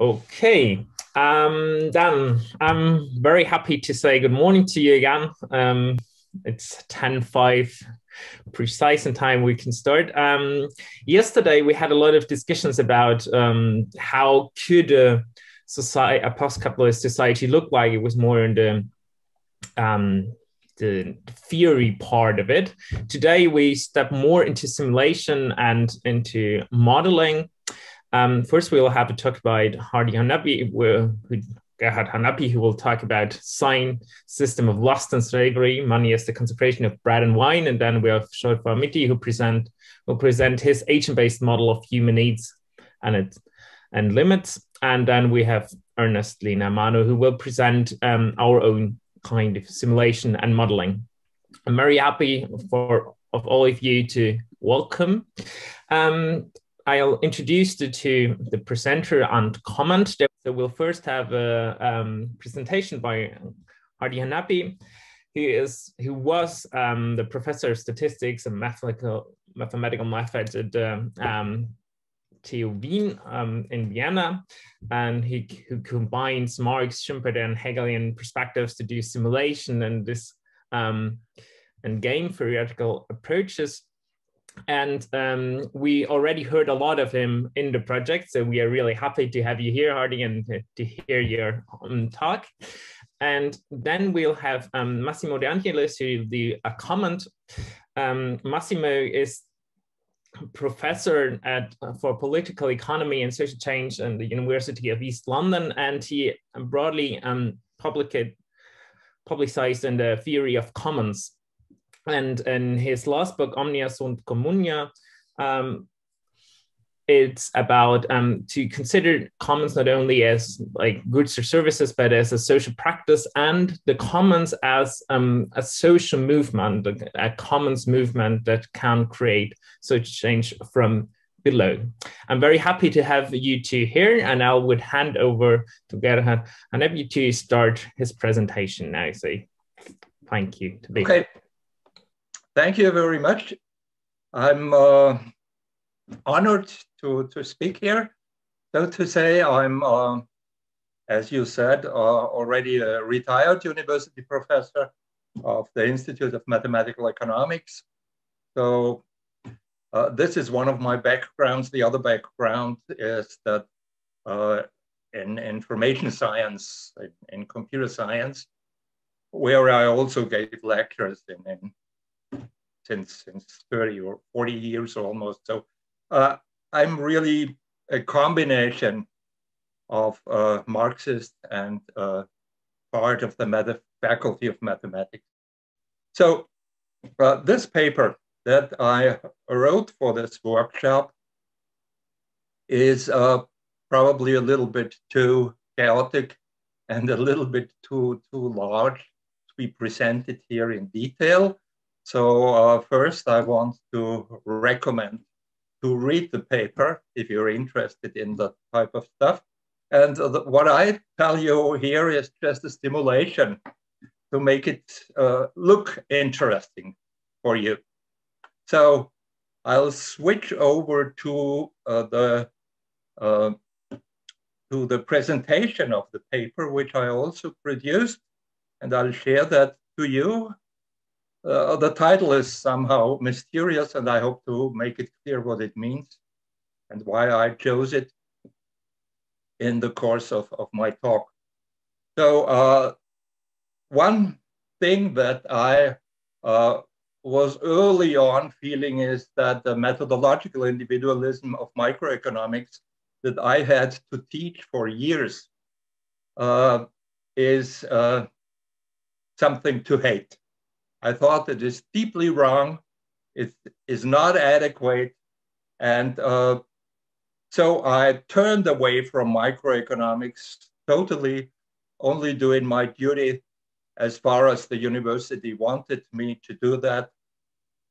Okay, Dan, I'm very happy to say good morning to you again. It's 10:05 precise in time we can start. Yesterday we had a lot of discussions about how could a post-capitalist society look like. It was more in the theory part of it. Today we step more into simulation and into modeling. First, we will have a talk by Hanappi, who will talk about sign system of lust and slavery, money as the concentration of bread and wine. And then we have Short Miti, who will present his agent-based model of human needs and limits. And then we have Ernest Lina Mano, who will present our own kind of simulation and modeling. I'm very happy of all of you to welcome. I'll introduce to the presenter and comment. So we'll first have a presentation by Hardy Hanappi, who was the professor of statistics and mathematical methods at TU Wien in Vienna, and who combines Marx, Schumpeter, and Hegelian perspectives to do simulation and and game theoretical approaches. And we already heard a lot of him in the project, so we are really happy to have you here, Hardy, and to hear your talk. And then we'll have Massimo De Angelis, who will do a comment. Massimo is professor for political economy and social change at the University of East London, and he broadly publicized in the theory of commons. And in his last book, Omnia sunt communia, it's about to consider commons not only as like goods or services, but as a social practice, and the commons as a social movement, a commons movement that can create social change from below. I'm very happy to have you two here, and I would hand over to Gerhard Hanappi to start his presentation now. So thank you. Okay. Thank you very much. I'm honored to speak here. So to say, I'm, as you said, already a retired university professor of the Institute of Mathematical Economics. So this is one of my backgrounds. The other background is that in information science, in computer science, where I also gave lectures since 30 or 40 years almost. So I'm really a combination of Marxist and part of the faculty of mathematics. So this paper that I wrote for this workshop is probably a little bit too chaotic and a little bit too large to be presented here in detail. So first, I want to recommend to read the paper if you're interested in that type of stuff. And what I tell you here is just a stimulation to make it look interesting for you. So I'll switch over to the presentation of the paper, which I also produced, and I'll share that to you. The title is somehow mysterious, and I hope to make it clear what it means and why I chose it in the course of my talk. So one thing that I was early on feeling is that the methodological individualism of microeconomics that I had to teach for years is something to hate. I thought it is deeply wrong, it is not adequate, and so I turned away from microeconomics totally, only doing my duty as far as the university wanted me to do that.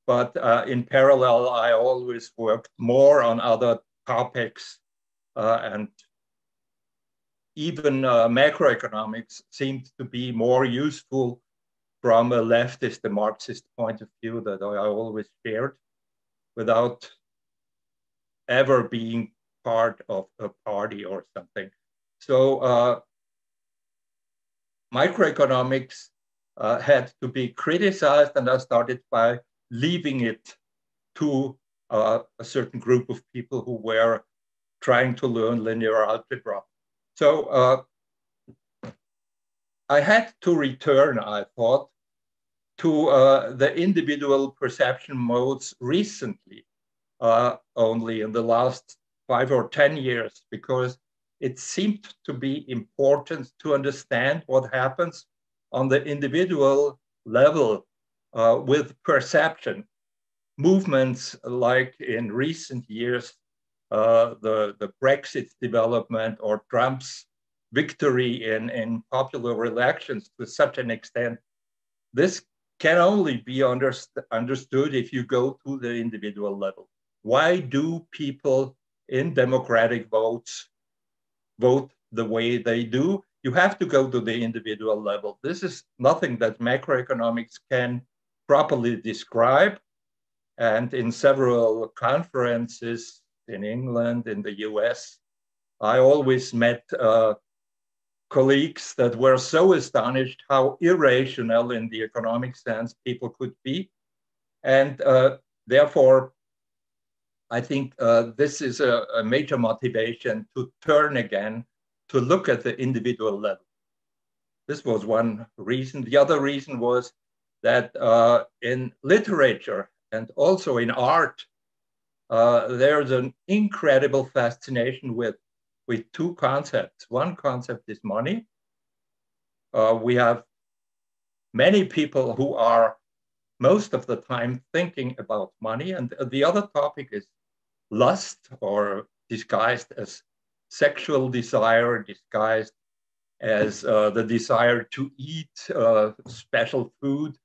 But in parallel, I always worked more on other topics, and even macroeconomics seemed to be more useful from a leftist and Marxist point of view that I always shared without ever being part of a party or something. So microeconomics had to be criticized, and I started by leaving it to a certain group of people who were trying to learn linear algebra. So I had to return, I thought, to the individual perception modes recently, only in the last 5 or 10 years, because it seemed to be important to understand what happens on the individual level with perception. Movements like in recent years, the Brexit development or Trump's victory in popular elections to such an extent, this can only be understood if you go to the individual level. Why do people in democratic votes vote the way they do? You have to go to the individual level. This is nothing that macroeconomics can properly describe. And in several conferences in England, in the US, I always met colleagues that were so astonished how irrational in the economic sense people could be. And therefore, I think this is a major motivation to turn again, to look at the individual level. This was one reason. The other reason was that in literature and also in art, there's an incredible fascination with two concepts. One concept is money. We have many people who are most of the time thinking about money. And the other topic is lust, or disguised as sexual desire, disguised as the desire to eat special food.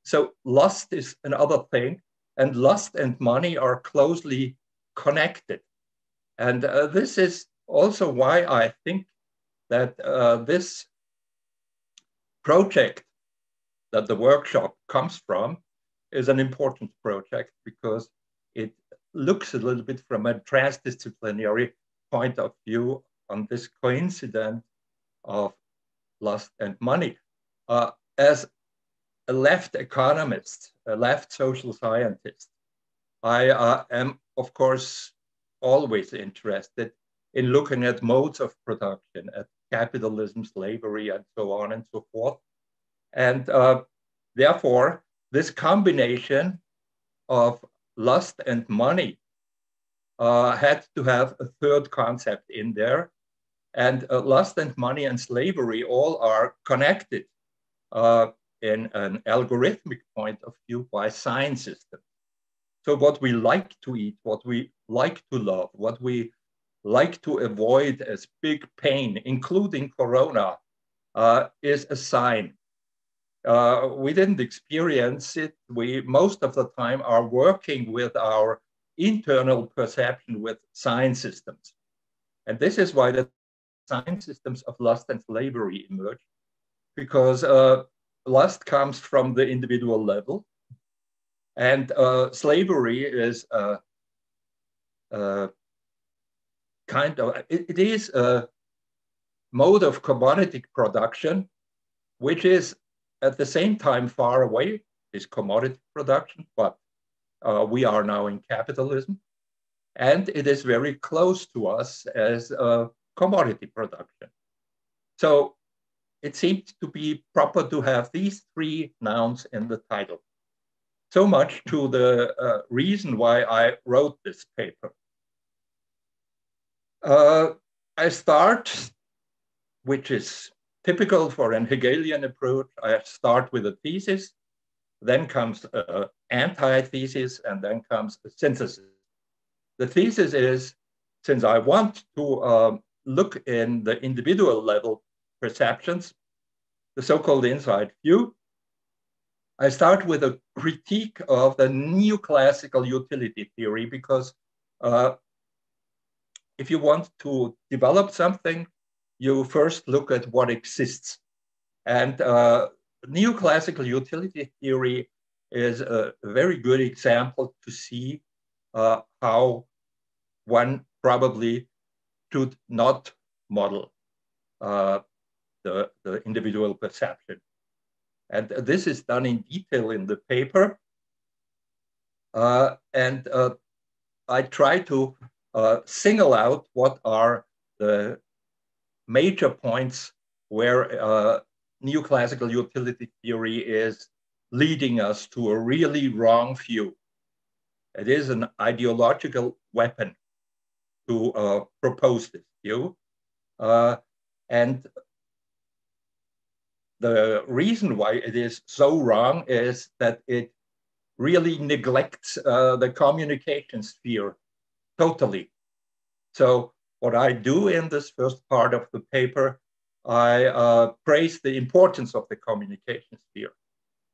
So lust is another thing, and lust and money are closely connected. And this is also why I think that this project that the workshop comes from is an important project, because it looks a little bit from a transdisciplinary point of view on this coincidence of lust and money. As a left economist, a left social scientist, I am, of course, always interested in looking at modes of production, at capitalism, slavery, and so on and so forth. And therefore, this combination of lust and money had to have a third concept in there. And lust and money and slavery all are connected in an algorithmic point of view by sign systems. So what we like to eat, what we like to love, what we like to avoid as big pain, including corona, is a sign. We didn't experience it. We most of the time are working with our internal perception with sign systems. And this is why the sign systems of lust and slavery emerge, because lust comes from the individual level, and slavery is it is a mode of commodity production, which is at the same time far away, is commodity production, but we are now in capitalism, and it is very close to us as commodity production. So it seems to be proper to have these three nouns in the title. So much to the reason why I wrote this paper. I start, which is typical for an Hegelian approach, I start with a thesis, then comes an antithesis, and then comes a synthesis. The thesis is, since I want to look in the individual level perceptions, the so-called inside view, I start with a critique of the neoclassical utility theory, because if you want to develop something, you first look at what exists. And neoclassical utility theory is a very good example to see how one probably should not model the individual perception. And this is done in detail in the paper. And I try to single out what are the major points where neoclassical utility theory is leading us to a really wrong view. It is an ideological weapon to propose this view. And the reason why it is so wrong is that it really neglects the communication sphere totally. So what I do in this first part of the paper, I praise the importance of the communication sphere.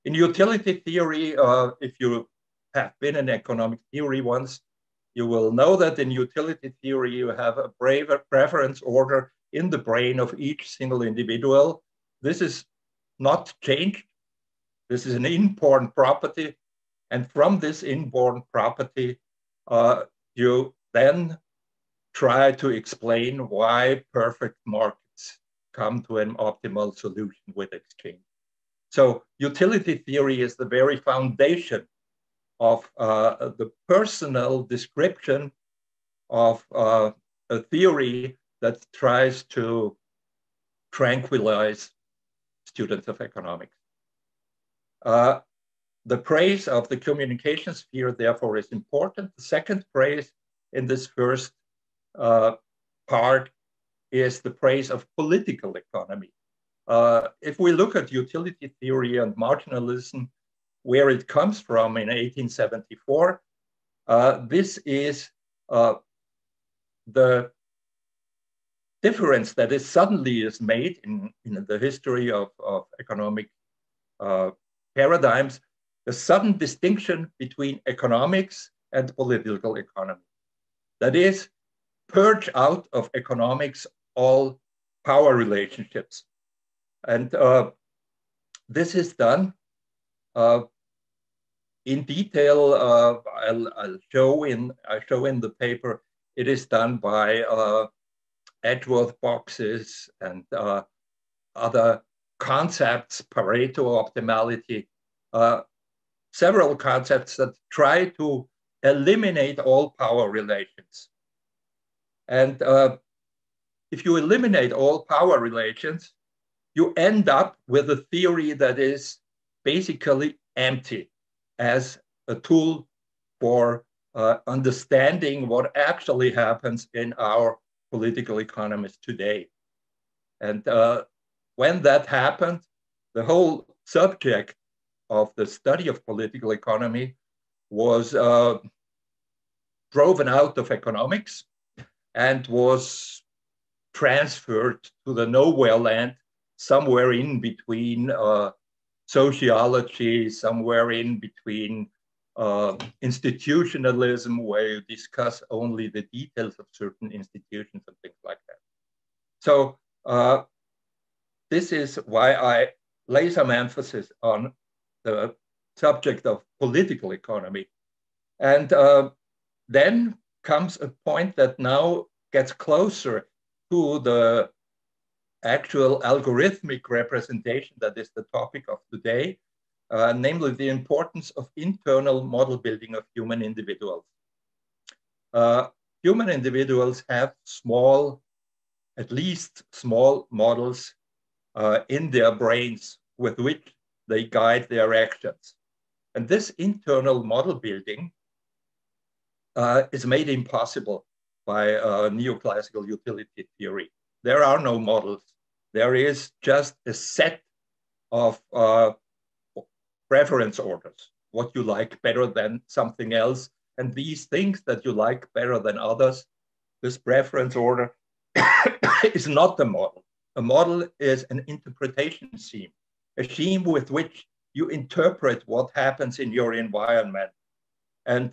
In utility theory, if you have been in economic theory once, you will know that in utility theory, you have a preference order in the brain of each single individual. This is not changed. This is an inborn property. And from this inborn property, you then try to explain why perfect markets come to an optimal solution with exchange. So utility theory is the very foundation of the personal description of a theory that tries to tranquilize students of economics. The praise of the communication sphere, therefore, is important. The second praise in this first part is the praise of political economy. If we look at utility theory and marginalism, where it comes from in 1874, this is the difference that is suddenly made in the history of economic paradigms, the sudden distinction between economics and political economy. That is, purge out of economics all power relationships. And this is done in detail. I'll show in the paper. It is done by Edgeworth boxes and other concepts, Pareto optimality, several concepts that try to eliminate all power relations. And if you eliminate all power relations, you end up with a theory that is basically empty as a tool for understanding what actually happens in our political economies today. And when that happened, the whole subject of the study of political economy was driven out of economics and was transferred to the nowhere land, somewhere in between sociology, somewhere in between institutionalism, where you discuss only the details of certain institutions and things like that. So this is why I lay some emphasis on the subject of political economy. And then comes a point that now gets closer to the actual algorithmic representation that is the topic of today, namely the importance of internal model building of human individuals. Human individuals have at least small models in their brains with which they guide their actions. And this internal model building is made impossible by neoclassical utility theory. There are no models. There is just a set of preference orders, what you like better than something else. And these things that you like better than others, this preference order is not a model. A model is an interpretation scheme, a scheme with which you interpret what happens in your environment. And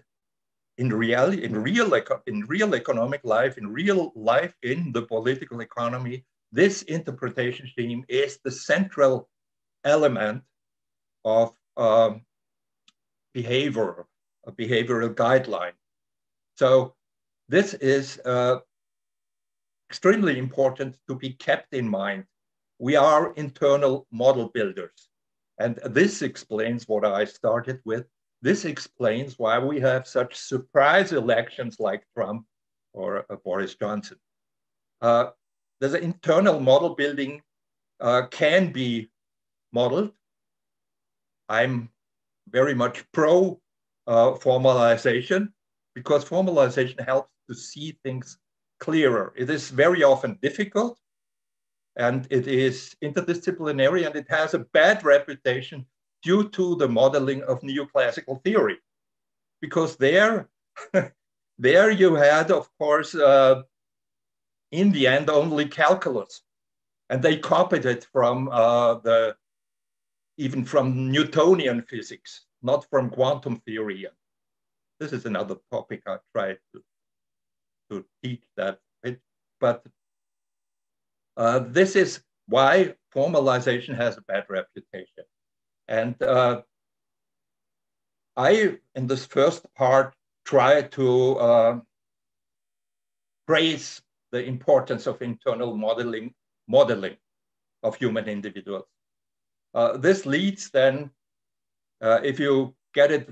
in real economic life, in real life in the political economy, this interpretation scheme is the central element of behavior, a behavioral guideline. So this is extremely important to be kept in mind. We are internal model builders. And this explains what I started with. This explains why we have such surprise elections like Trump or Boris Johnson. The internal model building can be modeled. I'm very much pro formalization, because formalization helps to see things clearer. It is very often difficult, and it is interdisciplinary, and it has a bad reputation due to the modeling of neoclassical theory. Because there you had, of course, in the end, only calculus. And they copied it from even from Newtonian physics, not from quantum theory. This is another topic I try to teach that bit. But this is why formalization has a bad reputation. And I, in this first part, try to praise the importance of internal modeling of human individuals. This leads then, if you get it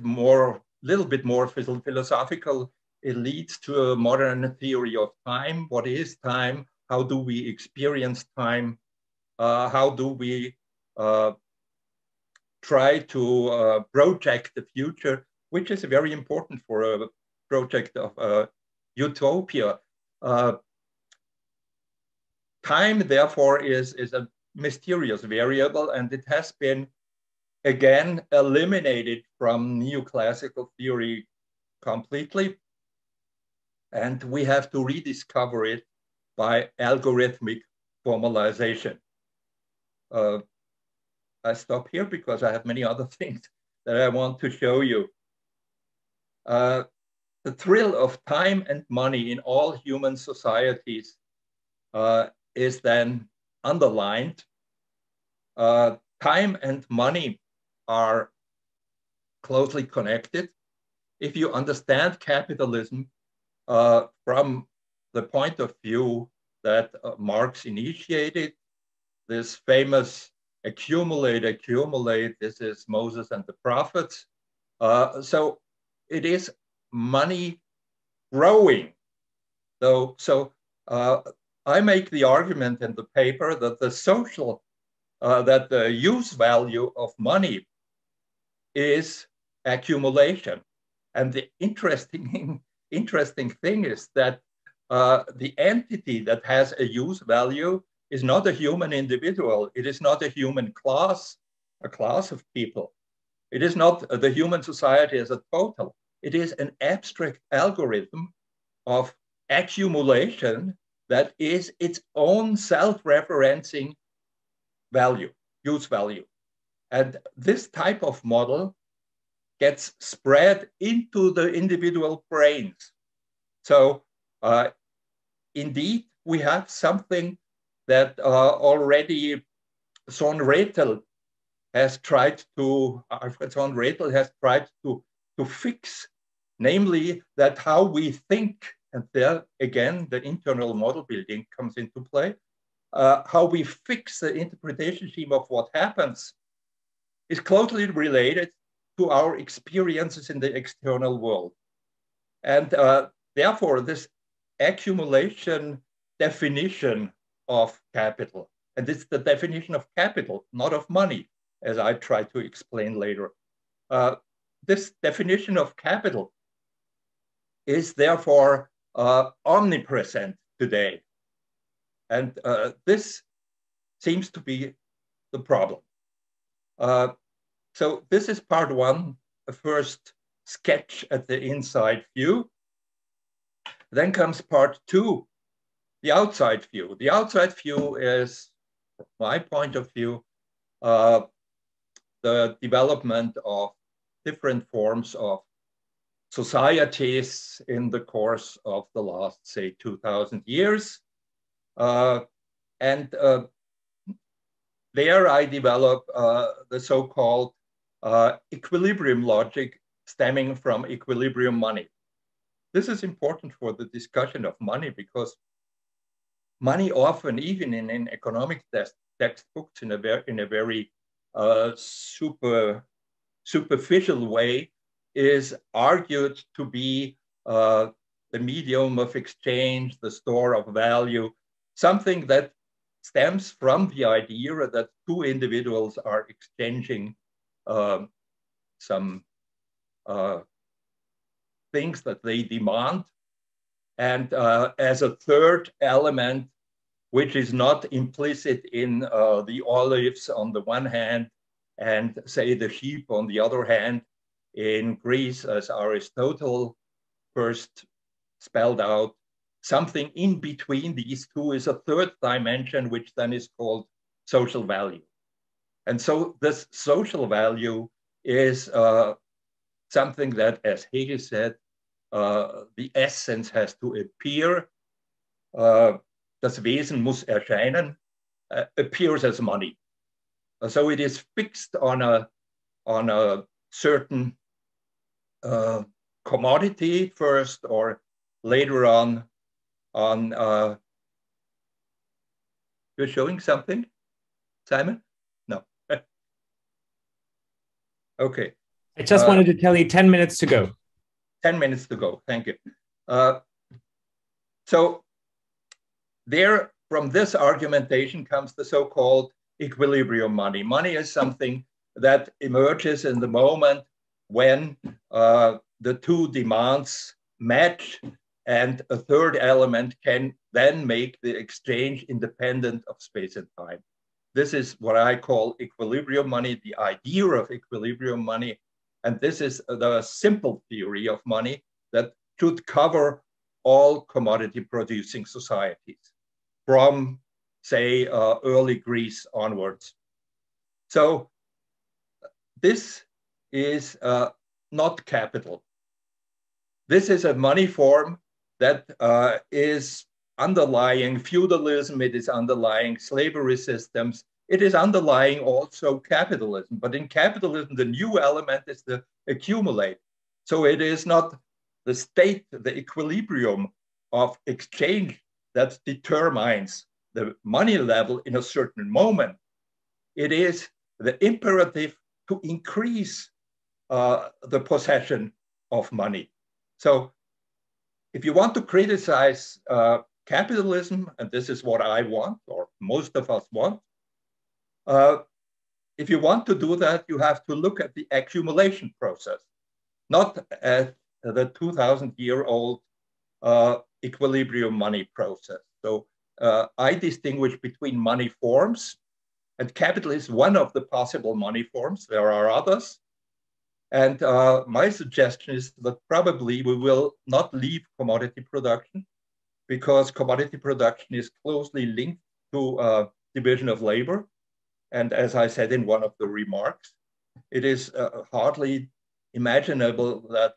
little bit more philosophical, it leads to a modern theory of time. What is time? How do we experience time? How do we try to project the future, which is very important for a project of utopia. Time, therefore, is a mysterious variable, and it has been, again, eliminated from neoclassical theory completely. And we have to rediscover it by algorithmic formalization. I stop here because I have many other things that I want to show you. The thrill of time and money in all human societies is then underlined. Time and money are closely connected. If you understand capitalism from the point of view that Marx initiated, this famous accumulate, this is Moses and the prophets. So it is money growing. So I make the argument in the paper that that the use value of money is accumulation. And the interesting thing is that the entity that has a use value is not a human individual. It is not a human class, a class of people. It is not the human society as a total. It is an abstract algorithm of accumulation that is its own self-referencing value, use value. And this type of model gets spread into the individual brains. So indeed, we have something that already Alfred Rethel has tried to fix, namely that how we think, and there again, the internal model building comes into play, how we fix the interpretation scheme of what happens is closely related to our experiences in the external world. And therefore, this accumulation definition of capital, and it's the definition of capital, not of money, as I try to explain later. This definition of capital is therefore omnipresent today. And this seems to be the problem. So this is part one, a first sketch at the inside view. Then comes part two, the outside view. The outside view is, from my point of view, the development of different forms of societies in the course of the last, say, 2,000 years. And there I develop the so-called equilibrium logic stemming from equilibrium money. This is important for the discussion of money because money often, even in economic textbooks, in a very superficial way, is argued to be the medium of exchange, the store of value, something that stems from the idea that two individuals are exchanging some things that they demand. And as a third element, which is not implicit in the olives on the one hand and say the sheep on the other hand, in Greece, as Aristotle first spelled out, something in between these two is a third dimension, which then is called social value. And so this social value is something that, as Hegel said, the essence has to appear. Das Wesen muss erscheinen, appears as money. So it is fixed on a certain commodity first, or later on you're showing something, Simon? No. Okay. I just wanted to tell you 10 minutes to go. 10 minutes to go, thank you. So there, from this argumentation comes the so-called equilibrium money. Money is something that emerges in the moment when the two demands match, and a third element can then make the exchange independent of space and time. This is what I call equilibrium money, the idea of equilibrium money. And this is the simple theory of money that should cover all commodity producing societies from, say, early Greece onwards. So this is not capital. This is a money form that is underlying feudalism, it is underlying slavery systems, it is underlying also capitalism. But in capitalism, the new element is the accumulate. So it is not the state, the equilibrium of exchange that determines the money level in a certain moment. It is the imperative to increase the possession of money. So if you want to criticize capitalism, and this is what I want, or most of us want, if you want to do that, you have to look at the accumulation process, not at the 2,000-year-old equilibrium money process. So I distinguish between money forms, and capital is one of the possible money forms. There are others. And my suggestion is that probably we will not leave commodity production, because commodity production is closely linked to division of labor. And as I said in one of the remarks, it is hardly imaginable that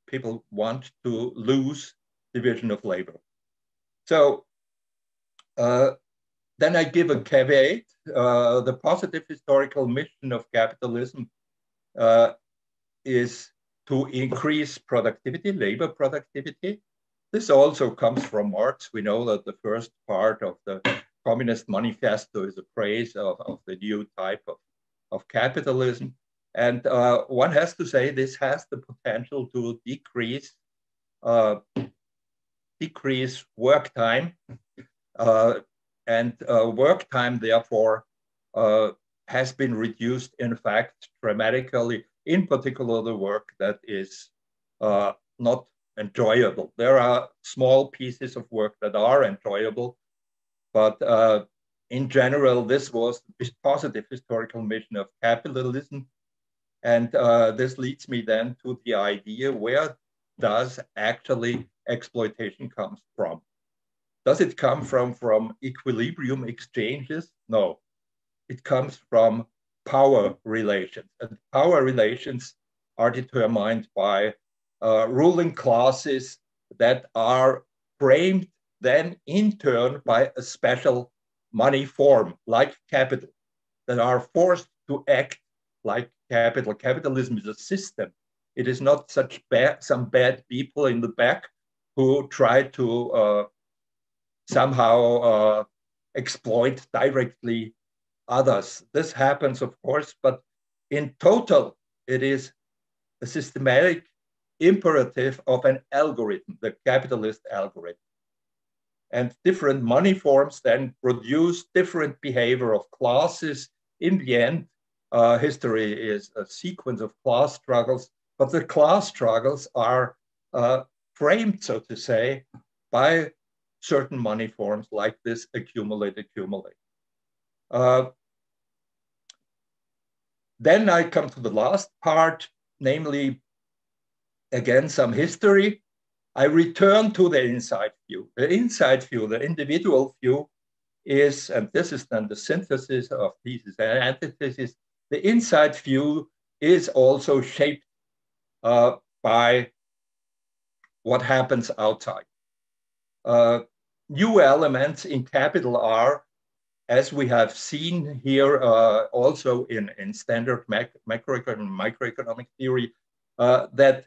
people want to lose division of labor. So then I give a caveat. The positive historical mission of capitalism is to increase productivity, labor productivity. This also comes from Marx. We know that the first part of the Communist Manifesto is a praise of the new type of capitalism. And one has to say this has the potential to decrease work time. And work time, therefore, has been reduced, in fact, dramatically, in particular the work that is not enjoyable. There are small pieces of work that are enjoyable, but in general, this was the positive historical mission of capitalism. And this leads me then to the idea, where does actually exploitation come from? Does it come from equilibrium exchanges? No, it comes from power relations. And power relations are determined by ruling classes that are framed then in turn by a special money form like capital, that are forced to act like capital. Capitalism is a system. It is not some bad people in the back who try to somehow exploit directly others. This happens, of course, but in total, it is a systematic imperative of an algorithm, the capitalist algorithm. And different money forms then produce different behavior of classes. In the end, history is a sequence of class struggles, but the class struggles are framed, so to say, by certain money forms like this accumulate. Then I come to the last part, namely, again, some history. I return to the inside view. The inside view, the individual view is, and this is then the synthesis of thesis and antithesis, the inside view is also shaped by what happens outside. New elements in capital are, as we have seen here also in standard microeconomic theory, that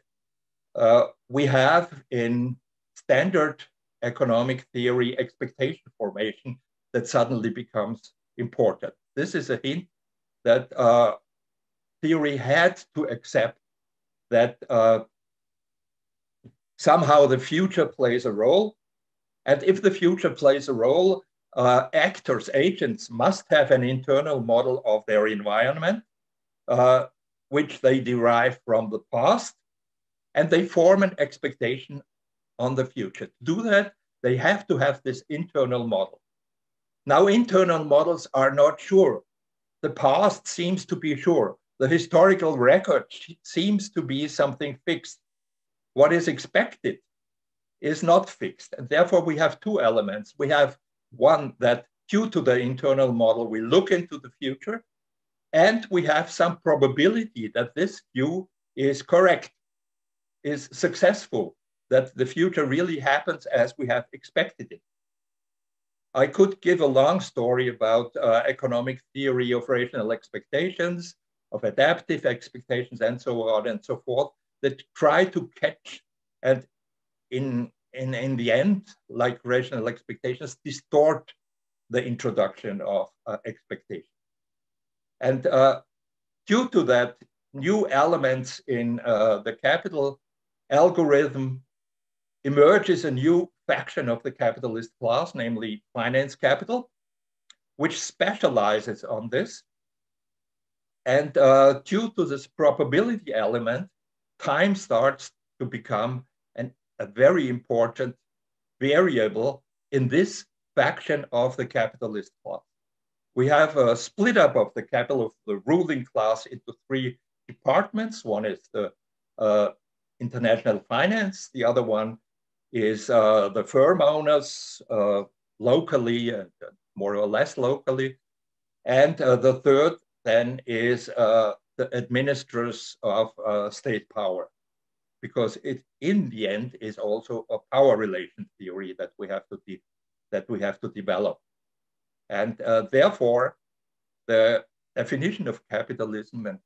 we have in standard economic theory expectation formation that suddenly becomes important. This is a hint that theory had to accept that somehow the future plays a role. And if the future plays a role, actors, agents must have an internal model of their environment, which they derive from the past, and they form an expectation on the future. To do that, they have to have this internal model. Now, internal models are not sure. The past seems to be sure. The historical record seems to be something fixed. What is expected is not fixed. And therefore, we have two elements. We have one that due to the internal model, we look into the future, and we have some probability that this view is correct, is successful, that the future really happens as we have expected it. I could give a long story about economic theory of rational expectations, of adaptive expectations, and so on and so forth, that try to catch and in the end, like rational expectations, distort the introduction of expectation. And due to that, new elements in the capital algorithm emerges a new faction of the capitalist class, namely finance capital, which specializes on this. And due to this probability element, time starts to become a very important variable in this faction of the capitalist class. We have a split up of the capital of the ruling class into three departments. One is the international finance. The other one is the firm owners locally and more or less locally. And the third then is the administrators of state power, because it, in the end, is also a power relation theory that we have to develop. And therefore, the definition of capitalism and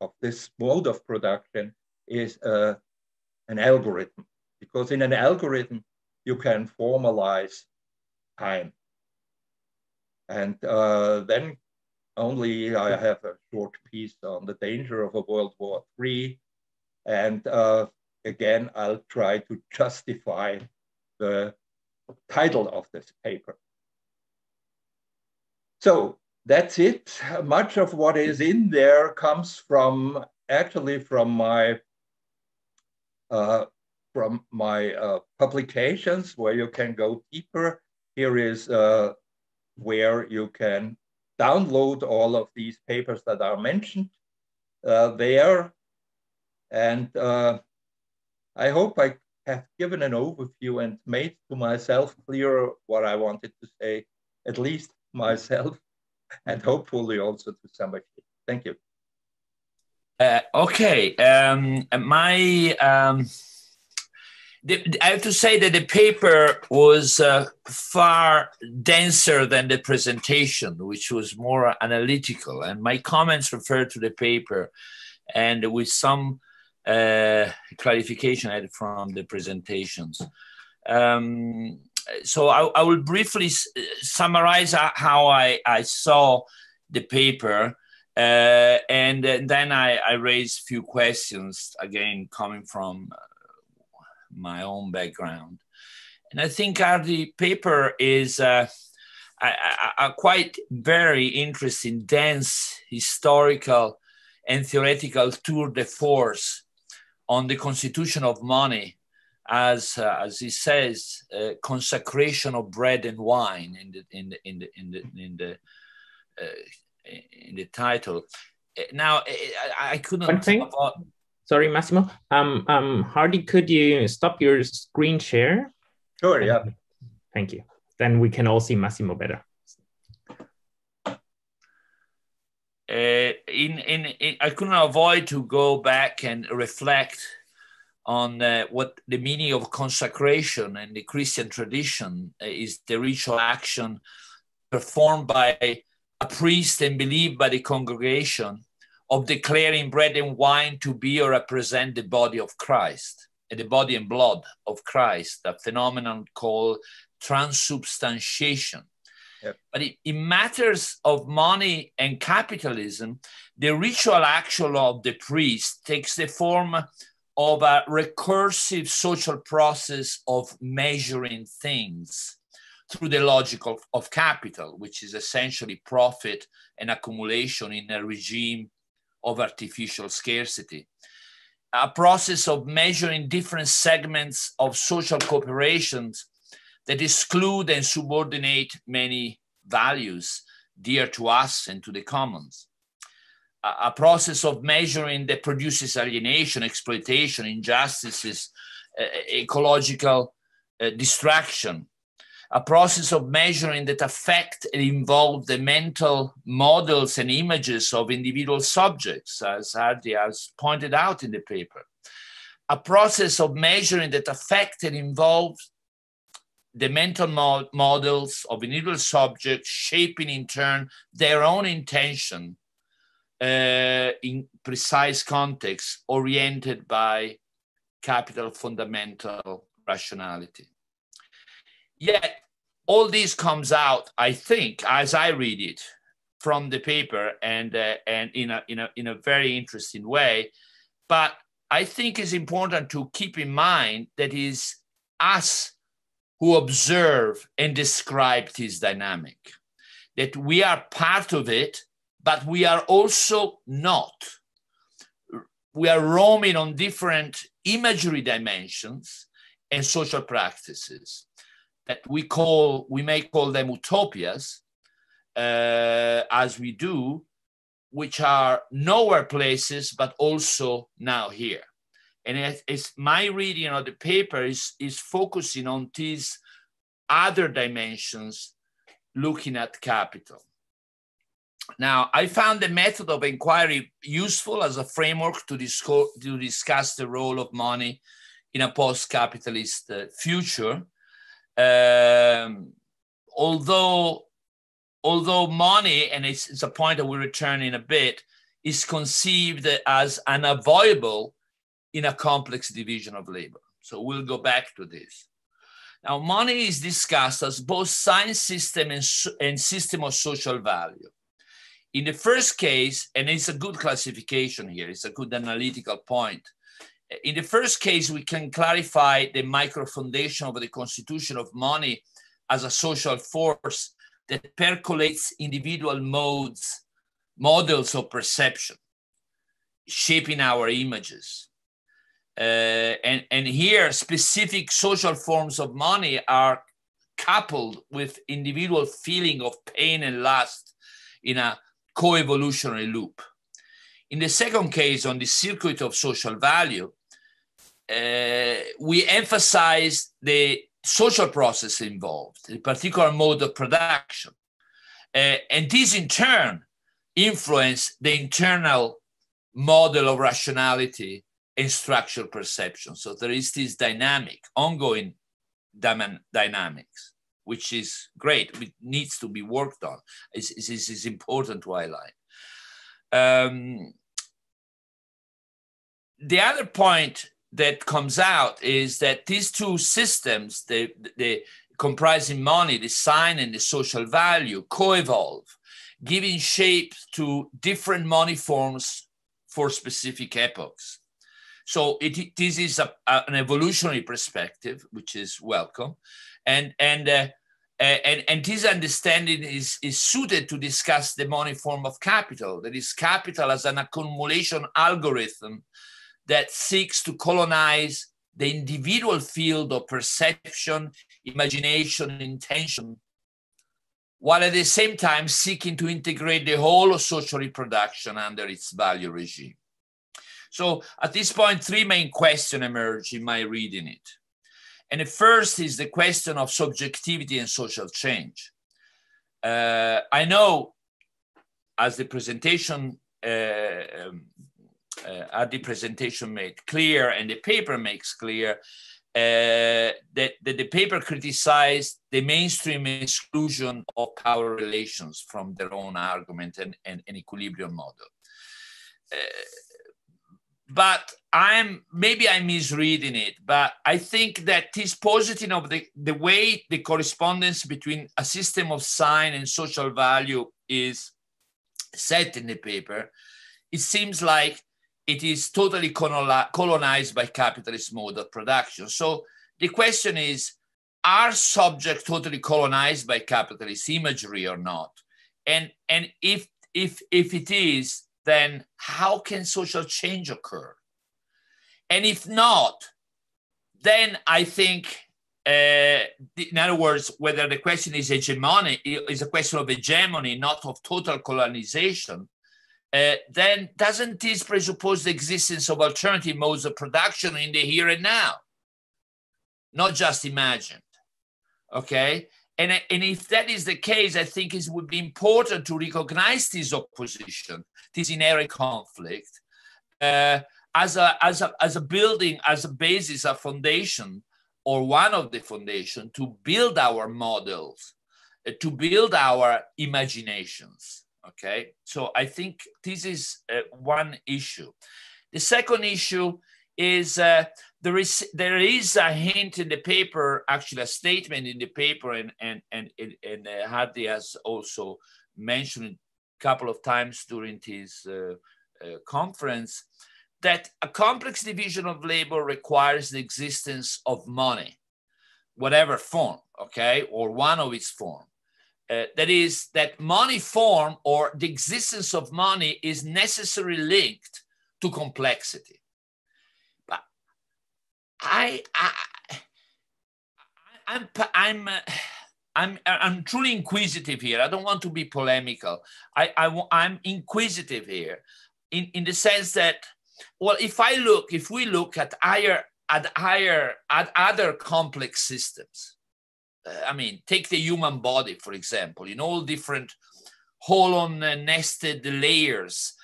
of this mode of production is an algorithm, because in an algorithm, you can formalize time. And then only I have a short piece on the danger of a World War III. And again, I'll try to justify the title of this paper. So that's it. Much of what is in there comes from actually from my publications, where you can go deeper. Here is where you can download all of these papers that are mentioned there. And I hope I have given an overview and made to myself clear what I wanted to say, at least myself, and hopefully also to somebody. Thank you. Okay. I have to say that the paper was far denser than the presentation, which was more analytical. And my comments refer to the paper, and with some clarification I had from the presentations. So I will briefly summarize how I saw the paper, and then I raise a few questions, again, coming from my own background. And I think the paper is a quite very interesting, dense, historical and theoretical tour de force on the constitution of money, as he says, consecration of bread and wine in the title. Now, I couldn't. One thing. Sorry, Massimo. Hardy, could you stop your screen share? Sure. Yeah. Thank you. Then we can all see Massimo better. I couldn't avoid to go back and reflect on what the meaning of consecration in the Christian tradition is: the ritual action performed by a priest and believed by the congregation of declaring bread and wine to be or represent the body of Christ, the body and blood of Christ, a phenomenon called transubstantiation. Yep. But in matters of money and capitalism, the ritual action of the priest takes the form of a recursive social process of measuring things through the logic of capital, which is essentially profit and accumulation in a regime of artificial scarcity. A process of measuring different segments of social cooperations that exclude and subordinate many values dear to us and to the commons. A process of measuring that produces alienation, exploitation, injustices, ecological distraction. A process of measuring that affect and involve the mental models and images of individual subjects, as Hardy has pointed out in the paper. A process of measuring that affect and involve the mental models of individual subjects, shaping in turn their own intention in precise context oriented by capital fundamental rationality. Yet all this comes out, I think, as I read it from the paper, and in a very interesting way. But I think it's important to keep in mind that it is us who observe and describe this dynamic, that we are part of it, but we are also not. We are roaming on different imagery dimensions and social practices that we may call them utopias, as we do, which are nowhere places, but also now here. And it's my reading of the paper is focusing on these other dimensions, looking at capital. Now, I found the method of inquiry useful as a framework to discuss the role of money in a post-capitalist future. Although money, and it's a point that we'll return in a bit, is conceived as unavoidable in a complex division of labor. So we'll go back to this. Now, money is discussed as both science system and system of social value. In the first case, and it's a good classification here, it's a good analytical point. In the first case, we can clarify the micro foundation of the constitution of money as a social force that percolates individual models of perception, shaping our images. And here, specific social forms of money are coupled with individual feeling of pain and lust in a co-evolutionary loop. In the second case, on the circuit of social value, we emphasize the social process involved, the particular mode of production. And this in turn influence the internal model of rationality and structural perception. So there is this dynamic, ongoing dynamics, which is great. It needs to be worked on. It's important to highlight. The other point that comes out is that these two systems, the comprising money, the sign and the social value, co-evolve, giving shape to different money forms for specific epochs. So this is an evolutionary perspective, which is welcome, and this understanding is suited to discuss the money form of capital. That is, capital as an accumulation algorithm that seeks to colonize the individual field of perception, imagination, and intention, while at the same time seeking to integrate the whole of social reproduction under its value regime. So at this point, three main questions emerge in my reading it. And the first is the question of subjectivity and social change. I know, as the presentation made clear, and the paper makes clear, that the paper criticized the mainstream exclusion of power relations from their own argument and an equilibrium model. But maybe I'm misreading it, but I think that this positing of the way the correspondence between a system of sign and social value is set in the paper, it seems like it is totally colonized by capitalist mode of production. So the question is, are subjects totally colonized by capitalist imagery or not? And if it is, then how can social change occur? And if not, then I think, in other words, whether the question is hegemony, is a question of hegemony, not of total colonization, then doesn't this presuppose the existence of alternative modes of production in the here and now? Not just imagined, okay? And if that is the case, I think it would be important to recognize this opposition, this inherent conflict, as a building, as a basis, a foundation, or one of the foundation to build our models, to build our imaginations, okay? So I think this is one issue. The second issue is there is a hint in the paper, actually a statement in the paper, and Hadi has also mentioned it a couple of times during his conference, that a complex division of labor requires the existence of money, whatever form, okay, or one of its form. That is, that money form or the existence of money is necessarily linked to complexity. But I'm truly inquisitive here. I don't want to be polemical. I'm inquisitive here in the sense that, well, if we look at other complex systems, I mean, take the human body, for example, in all different holon nested layers,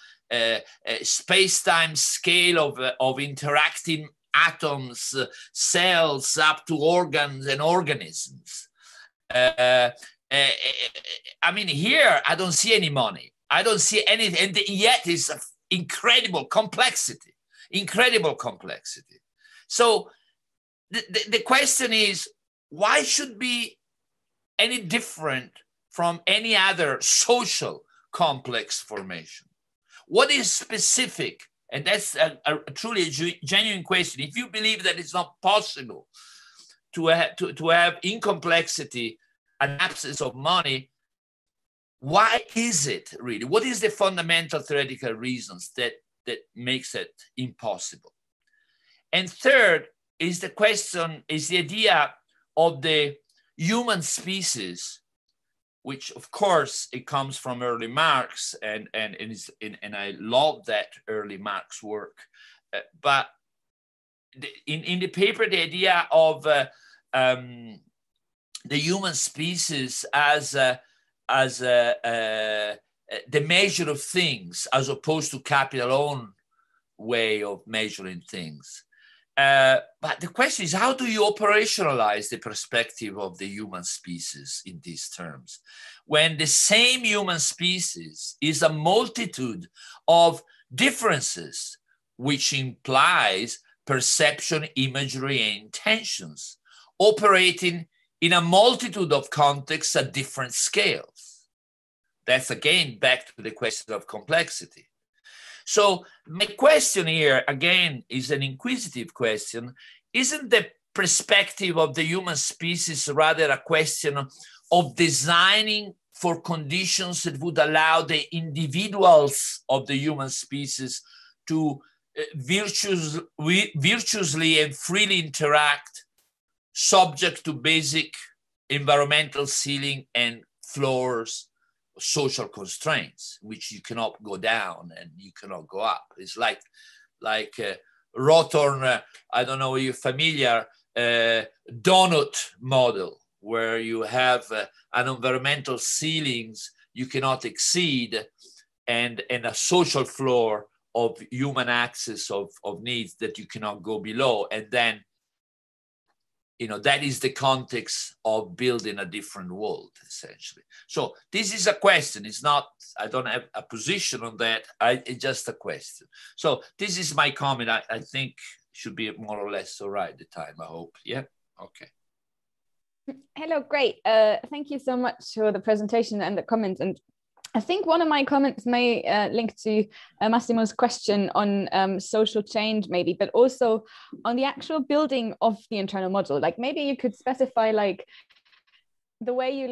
space-time scale of interacting atoms, cells, up to organs and organisms. I mean, here, I don't see any money. I don't see anything, and yet it's incredible complexity. So the question is, why should be any different from any other social complex formation? What is specific? And that's a truly genuine question. If you believe that it's not possible to have in complexity an absence of money, why is it really? What is the fundamental theoretical reasons that makes it impossible? And third is the question, is the idea of the human species, which of course it comes from early Marx, and I love that early Marx work. But in the paper, the idea of the human species as the measure of things, as opposed to capital's own way of measuring things. But the question is, how do you operationalize the perspective of the human species in these terms, when the same human species is a multitude of differences, which implies perception, imagery, and intentions, operating in a multitude of contexts at different scales. That's again back to the question of complexity. So my question here, again, is an inquisitive question. Isn't the perspective of the human species rather a question of designing for conditions that would allow the individuals of the human species to virtuously and freely interact, subject to basic environmental ceiling and floors, social constraints, which you cannot go down and you cannot go up. It's like Rotorn, I don't know if you're familiar, donut model, where you have an environmental ceilings you cannot exceed and a social floor of human access of needs that you cannot go below. And then, you know, that is the context of building a different world, essentially. So this is a question. It's not, I don't have a position on that. It's just a question. So this is my comment. I think should be more or less all right, the time, I hope. Yeah, okay. Hello, great. Thank you so much for the presentation and the comments. And I think one of my comments may link to Massimo's question on social change, maybe, but also on the actual building of the internal model. Like maybe you could specify, like, the way you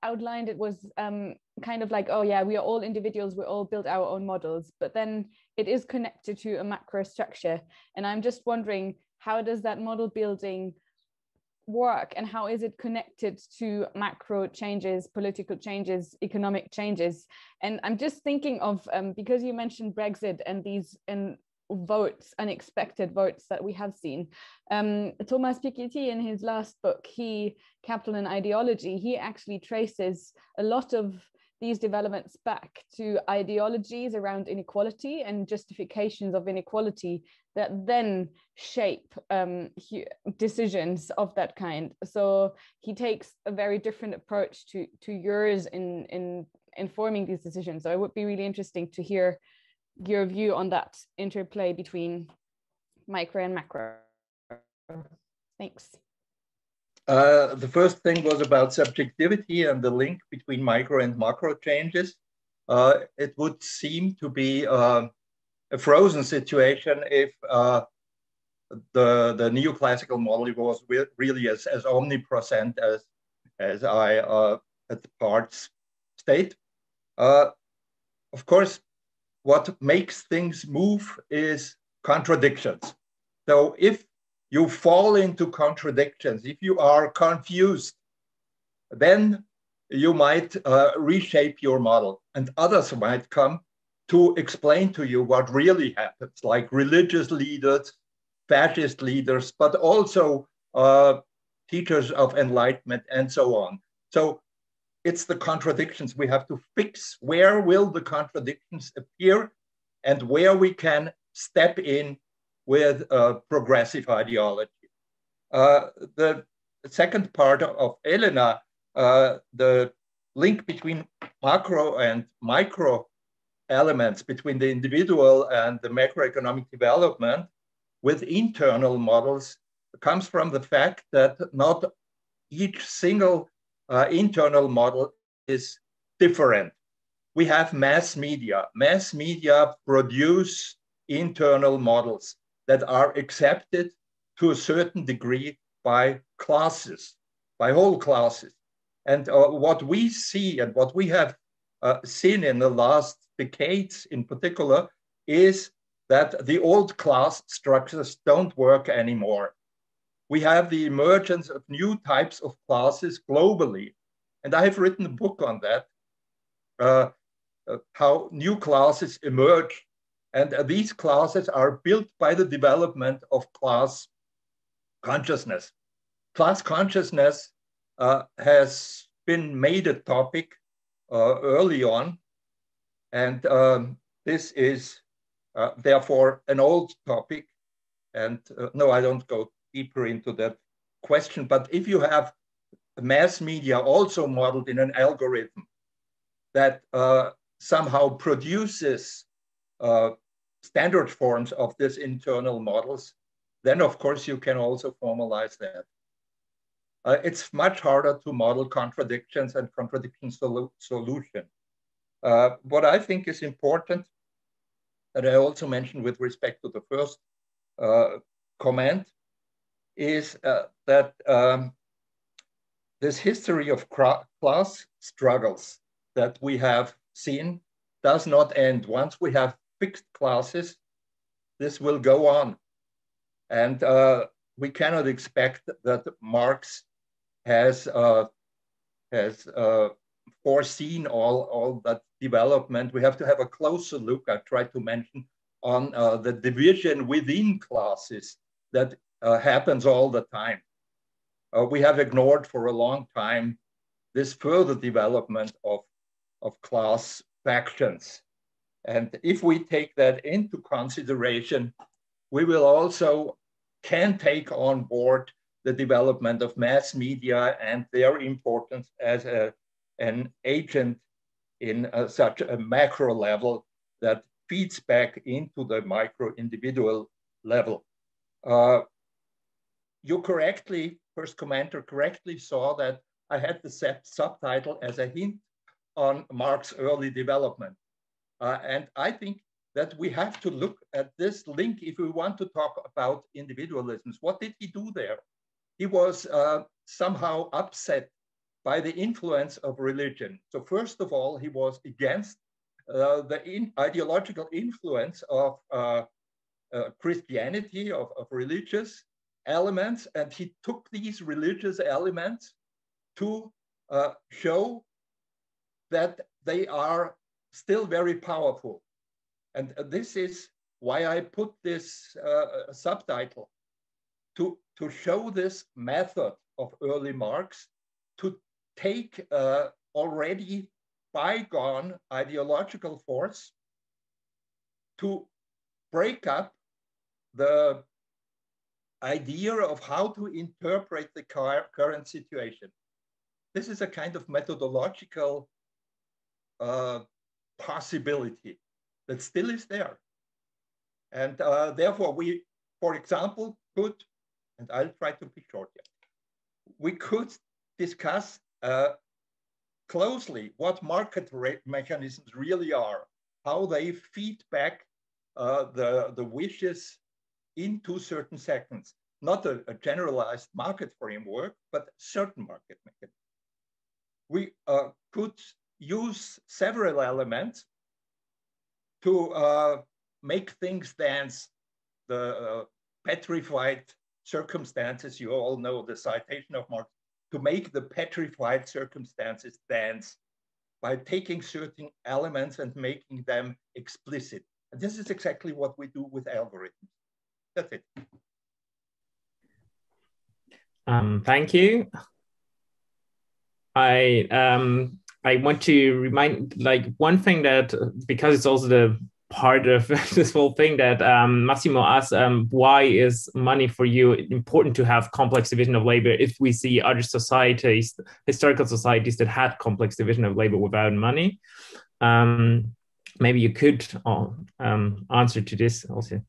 outlined it was kind of like, oh yeah, we are all individuals, we all build our own models, but then it is connected to a macro structure. And I'm just wondering, how does that model building work, and how is it connected to macro changes, political changes, economic changes? And I'm just thinking of, because you mentioned Brexit and these votes, unexpected votes that we have seen. Thomas Piketty, in his last book, Capital and Ideology, he actually traces a lot of these developments back to ideologies around inequality and justifications of inequality that then shape decisions of that kind. So he takes a very different approach to yours in informing these decisions. So it would be really interesting to hear your view on that interplay between micro and macro. Thanks. The first thing was about subjectivity and the link between micro and macro changes. It would seem to be a frozen situation if the neoclassical model was really as omnipresent as I at the parts state. Of course, what makes things move is contradictions. So if you fall into contradictions, if you are confused, then you might reshape your model, and others might come to explain to you what really happens, like religious leaders, fascist leaders, but also teachers of enlightenment and so on. So it's the contradictions we have to fix. Where will the contradictions appear, and where we can step in with progressive ideology. The second part of Elena, the link between macro and micro elements, between the individual and the macroeconomic development with internal models, comes from the fact that not each single internal model is different. We have mass media. Mass media produce internal models that are accepted to a certain degree by classes, by whole classes. And what we see and what we have seen in the last decades in particular is that the old class structures don't work anymore. We have the emergence of new types of classes globally. And I have written a book on that, how new classes emerge. And these classes are built by the development of class consciousness. Class consciousness has been made a topic early on. And this is therefore an old topic. And no, I don't go deeper into that question. But if you have mass media also modeled in an algorithm that somehow produces standard forms of these internal models, then of course you can also formalize that. It's much harder to model contradictions and contradiction solution. What I think is important, that I also mentioned with respect to the first comment, is that this history of class struggles that we have seen does not end. Once we have fixed classes, this will go on. And we cannot expect that Marx has foreseen all that development. We have to have a closer look, I tried to mention, on the division within classes that happens all the time. We have ignored for a long time this further development of class factions. And if we take that into consideration, we will also can take on board the development of mass media and their importance as an agent in such a macro level that feeds back into the micro individual level. You correctly, first commenter correctly saw that I had the subtitle as a hint on Marx's early development. And I think that we have to look at this link if we want to talk about individualisms. What did he do there? He was somehow upset by the influence of religion. So first of all, he was against the ideological influence of Christianity, of religious elements, and he took these religious elements to show that they are still very powerful. And this is why I put this subtitle, to show this method of early Marx, to take already bygone ideological force, to break up the idea of how to interpret the current situation. This is a kind of methodological possibility that still is there. And therefore we, for example, could, and I'll try to be short here, we could discuss closely what market mechanisms really are, how they feed back the wishes into certain segments, not a generalized market framework, but certain market mechanisms. We could use several elements to make things dance. The petrified circumstances, you all know the citation of Marx, to make the petrified circumstances dance by taking certain elements and making them explicit. And this is exactly what we do with algorithms. That's it. Thank you. I want to remind, like, one thing that, because it's also the part of this whole thing, that Massimo asked, why is money for you important to have complex division of labor if we see other societies, historical societies that had complex division of labor without money? Maybe you could answer to this also.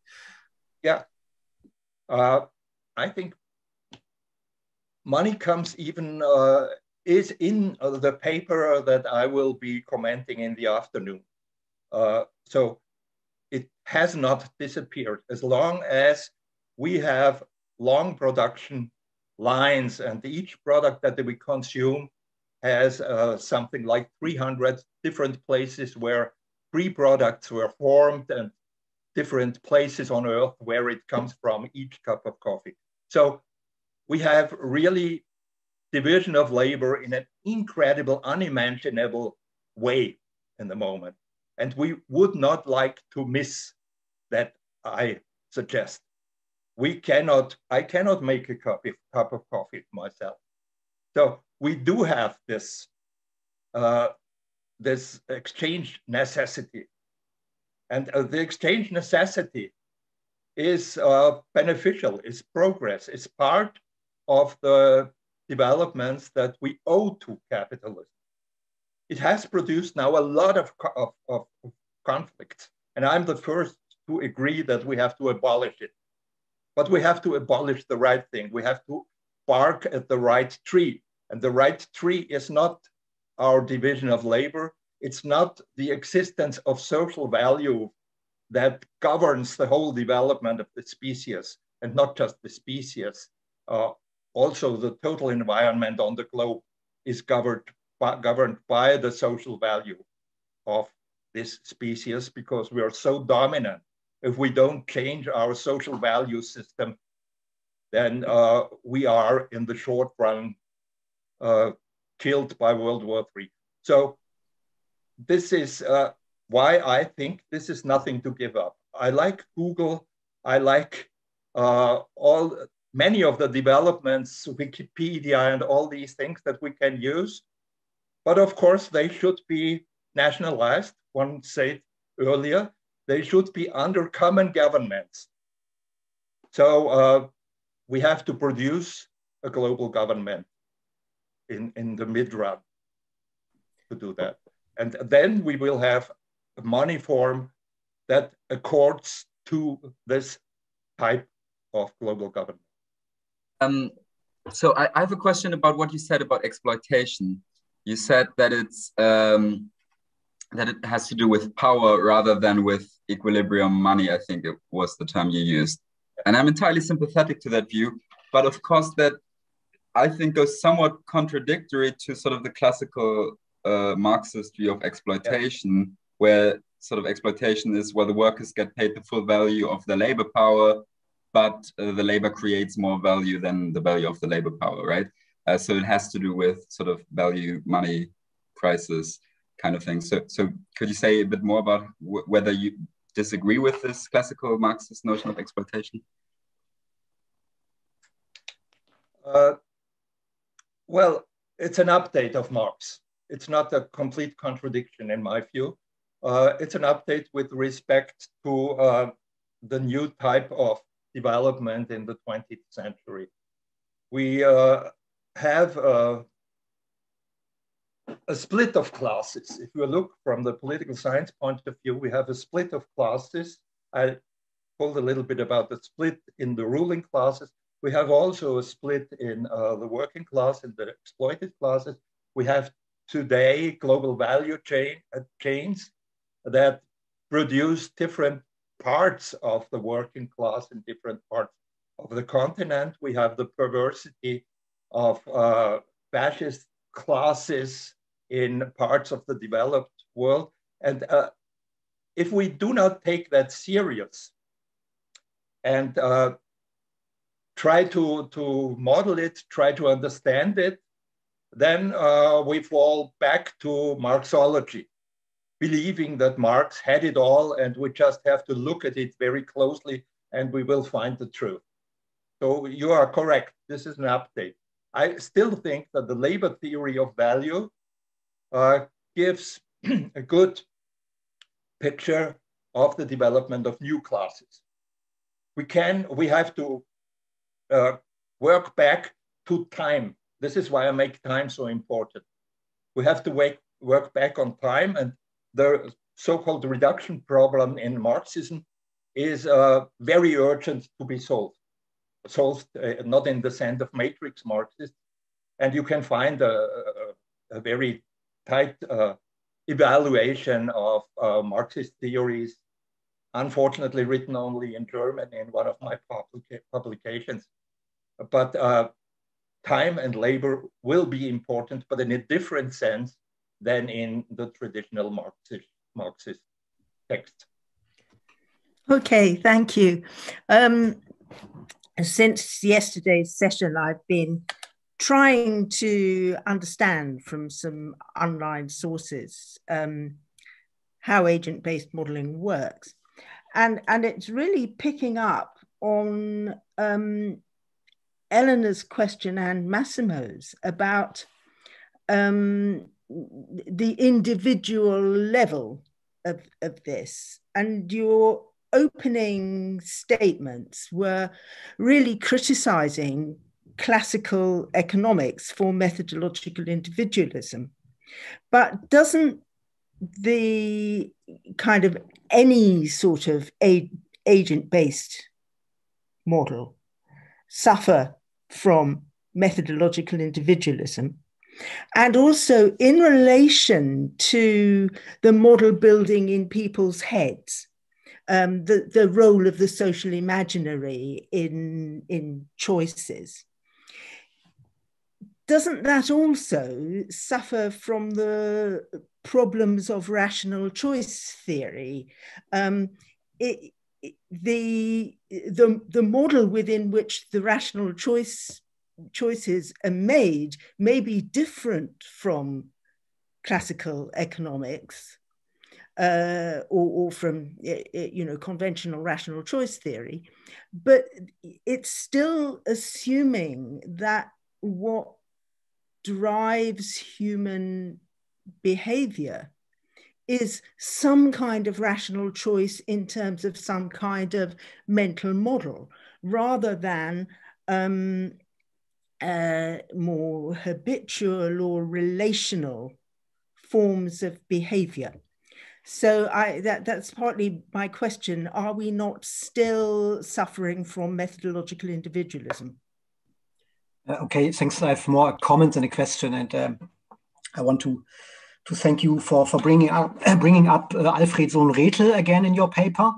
Yeah, I think money comes even, is in the paper that I will be commenting in the afternoon. So it has not disappeared as long as we have long production lines, and each product that we consume has something like 300 different places where pre-products were formed and different places on Earth where it comes from, each cup of coffee. So we have really division of labor in an incredible, unimaginable way in the moment. And we would not like to miss that, I suggest. I cannot make a cup of coffee myself. So we do have this, this exchange necessity. And the exchange necessity is beneficial, is progress, is part of the developments that we owe to capitalism. It has produced now a lot of conflicts, and I'm the first to agree that we have to abolish it. but we have to abolish the right thing. We have to bark at the right tree. And the right tree is not our division of labor. It's not the existence of social value that governs the whole development of the species, and not just the species. Also, the total environment on the globe is governed by the social value of this species, because we are so dominant. If we don't change our social value system, then we are in the short run killed by World War III. So this is why I think this is nothing to give up. I like Google. I like many of the developments, Wikipedia and all these things that we can use. But of course, they should be nationalized. One said earlier, they should be under common governments. So we have to produce a global government in the mid-run to do that. And then we will have a money form that accords to this type of global government. So I have a question about what you said about exploitation. You said that that it has to do with power rather than with equilibrium money, I think it was the term you used. And I'm entirely sympathetic to that view, but of course that I think goes somewhat contradictory to sort of the classical Marxist view of exploitation, where sort of exploitation is where the workers get paid the full value of the labor power, but the labor creates more value than the value of the labor power, right? So it has to do with sort of value, money, prices kind of thing. So could you say a bit more about whether you disagree with this classical Marxist notion of exploitation? Well, it's an update of Marx. It's not a complete contradiction in my view. It's an update with respect to the new type of development in the 20th century. We have a split of classes. If you look from the political science point of view, we have a split of classes. I told a little bit about the split in the ruling classes. We have also a split in the working class and the exploited classes. We have today global value chains that produce different parts of the working class in different parts of the continent. We have the perversity of fascist classes in parts of the developed world. And if we do not take that serious and try to model it, try to understand it, then we fall back to Marxology, believing that Marx had it all and we just have to look at it very closely and we will find the truth. So you are correct, this is an update. I still think that the labor theory of value gives a good picture of the development of new classes. We have to work back to time. This is why I make time so important. We have to work back on time, and the so-called reduction problem in Marxism is very urgent to be solved. Not in the sense of matrix Marxist. And you can find a very tight evaluation of Marxist theories, unfortunately written only in German in one of my publications. But time and labor will be important, but in a different sense than in the traditional Marxist text. Okay, thank you. Since yesterday's session, I've been trying to understand from some online sources how agent-based modeling works. And it's really picking up on Eleanor's question and Massimo's about the individual level of this. And your opening statements were really criticizing classical economics for methodological individualism. But doesn't the kind of any sort of agent-based model suffer from methodological individualism, and also in relation to the model building in people's heads, the role of the social imaginary in choices. Doesn't that also suffer from the problems of rational choice theory? The model within which the rational choices are made may be different from classical economics or from conventional rational choice theory, but it's still assuming that what drives human behavior is some kind of rational choice in terms of some kind of mental model, rather than more habitual or relational forms of behavior. So that's partly my question. Are we not still suffering from methodological individualism? Okay, thanks. I have more comments and a question, and I want to thank you for bringing up Alfred Sohn-Rethel again in your paper.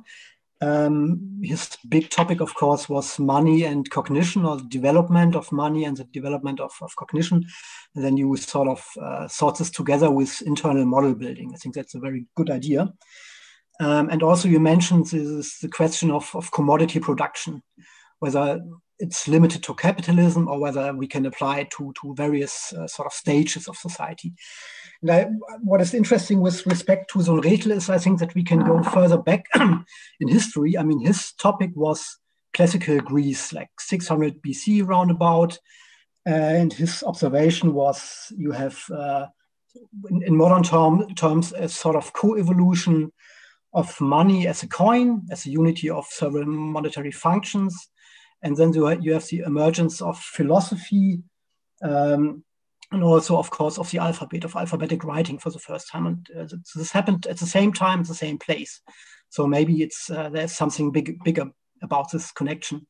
His big topic, of course, was money and cognition, or the development of money and the development of cognition. And then you sort of sort this together with internal model building. I think that's a very good idea. And also you mentioned the question of commodity production, whether it's limited to capitalism or whether we can apply it to various sort of stages of society. And what is interesting with respect to Sohn-Rethel is I think that we can go further back in history. I mean, his topic was classical Greece, like 600 BC roundabout. And his observation was you have, in modern terms, a sort of co-evolution of money as a coin, as a unity of several monetary functions. And then you have the emergence of philosophy, and also, of course, of the alphabet, of alphabetic writing for the first time. And this happened at the same time, at the same place. So maybe there's something bigger about this connection.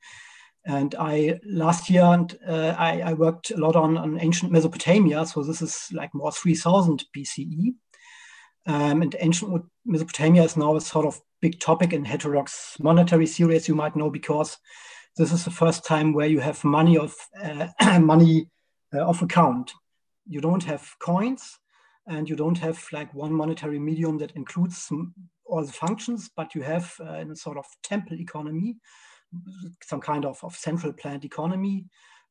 And last year, I worked a lot on ancient Mesopotamia. So this is like more 3000 BCE. And ancient Mesopotamia is now a sort of big topic in heterodox monetary theory, as you might know, because this is the first time where you have money of account. You don't have coins, and you don't have like one monetary medium that includes all the functions, but you have in a sort of temple economy, some kind of central planned economy,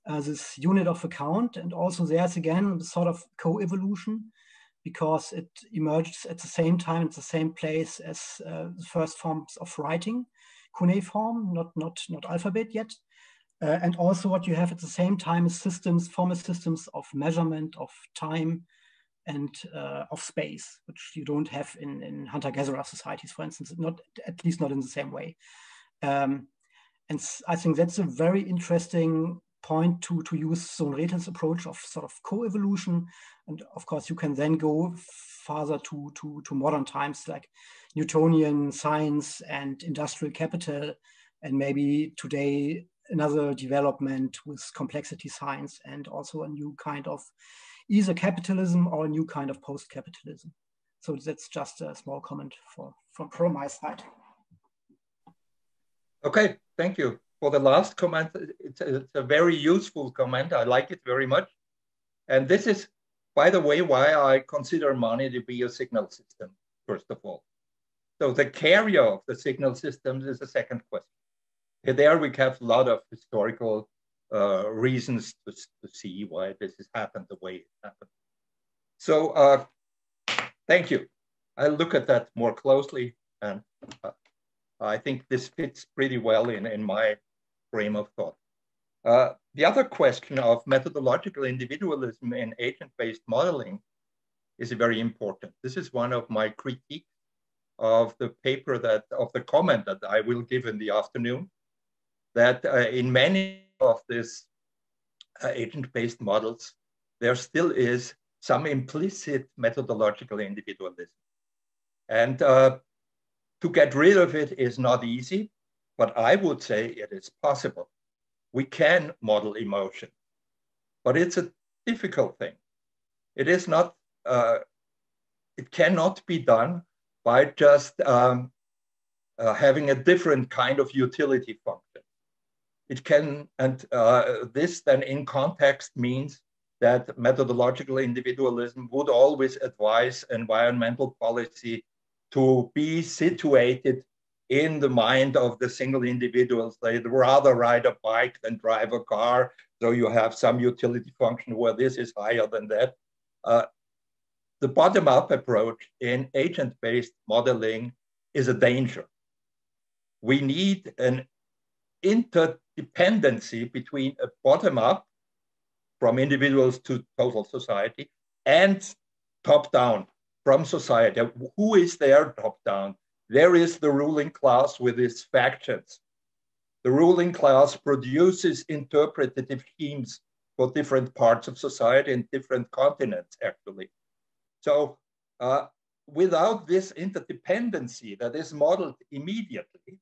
this unit of account. And also there's again the sort of co-evolution, because it emerges at the same time, at the same place as the first forms of writing, cuneiform, not alphabet yet. And also what you have at the same time is formal systems of measurement of time and of space, which you don't have in hunter-gatherer societies, for instance, at least not in the same way. And I think that's a very interesting point to use Sohn-Rethel's approach of sort of co-evolution. And of course, you can then go farther to modern times like Newtonian science and industrial capital, and maybe today another development with complexity science, and also a new kind of either capitalism or a new kind of post-capitalism. So that's just a small comment from my side. Okay, thank you. For the last comment, it's a very useful comment. I like it very much. And this is, by the way, why I consider money to be a signal system, first of all. So the carrier of the signal systems is the second question. There we have a lot of historical reasons to see why this has happened the way it happened. So thank you. I'll look at that more closely, and I think this fits pretty well in my frame of thought. The other question of methodological individualism in agent-based modeling is very important. This is one of my critiques of the paper of the comment that I will give in the afternoon, that in many of these agent-based models, there still is some implicit methodological individualism. And to get rid of it is not easy. but I would say it is possible. We can model emotion, but it's a difficult thing. It is not, it cannot be done by just having a different kind of utility function. It can, and this then in context means that methodological individualism would always advise environmental policy to be situated in the mind of the single individuals. They'd rather ride a bike than drive a car. So you have some utility function where this is higher than that. The bottom-up approach in agent-based modeling is a danger. We need an interdependency between a bottom-up from individuals to total society and top-down from society. Who is there top-down? There is the ruling class with its factions. The ruling class produces interpretative schemes for different parts of society and different continents, actually. So without this interdependency that is modeled immediately,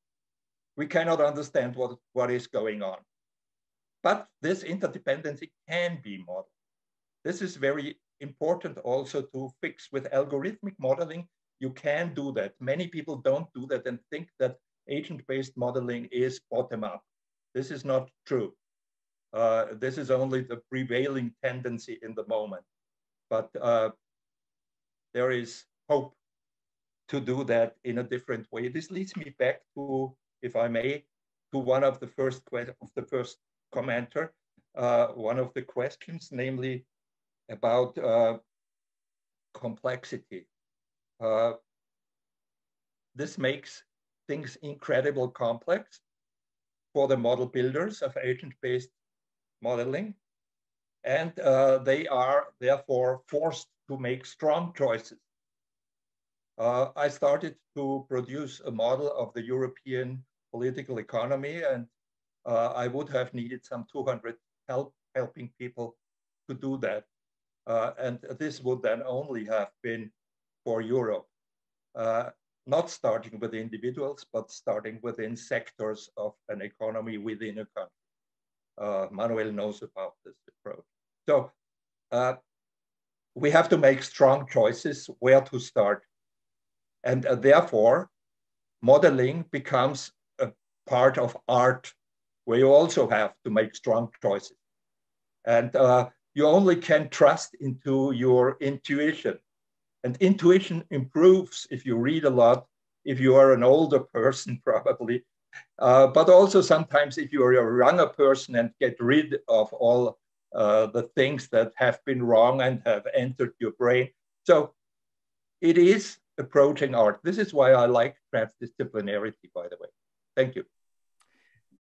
we cannot understand what is going on. But this interdependency can be modeled. This is very important also to fix with algorithmic modeling. You can do that. Many people don't do that and think that agent-based modeling is bottom-up. This is not true. This is only the prevailing tendency in the moment. But there is hope to do that in a different way. This leads me back to, if I may, to one of the first commenter, one of the questions, namely about complexity. This makes things incredibly complex for the model builders of agent-based modeling. And they are therefore forced to make strong choices. I started to produce a model of the European political economy, and I would have needed some 200 helping people to do that. And this would then only have been for Europe, not starting with individuals, but starting within sectors of an economy within a country. Manuel knows about this approach. So we have to make strong choices where to start. And therefore, modeling becomes a part of art where you also have to make strong choices. And you only can trust into your intuition. And intuition improves if you read a lot, if you are an older person, probably, but also sometimes if you are a younger person and get rid of all the things that have been wrong and have entered your brain. So it is approaching art. This is why I like transdisciplinarity, by the way. Thank you.